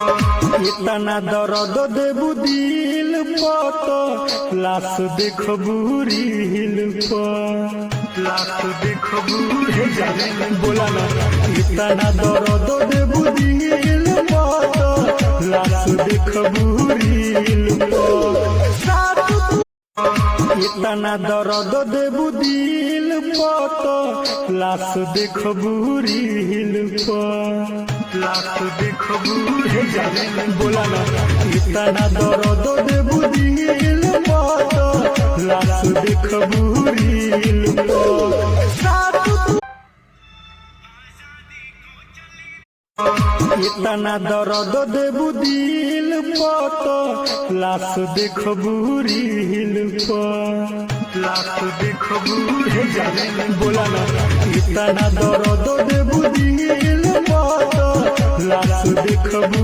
इतना दर्द देबू दिल पत लाश देखबू रील पर लाश देखबू बोला ना इतना दर्द देबू दिल पत लाश देखबू रील पर इतना दर्द देबू दिल पत लाश देखबू रील पर लाश देखबू बोला ना इतना दर्द देबू दिल पत लाश देखबू रील पर इतना दर्द देबू दिल पत लाश देखबू रील पर लाश देखबू बोला ना इतना दर्द देबू दिल पत लाश देखबू।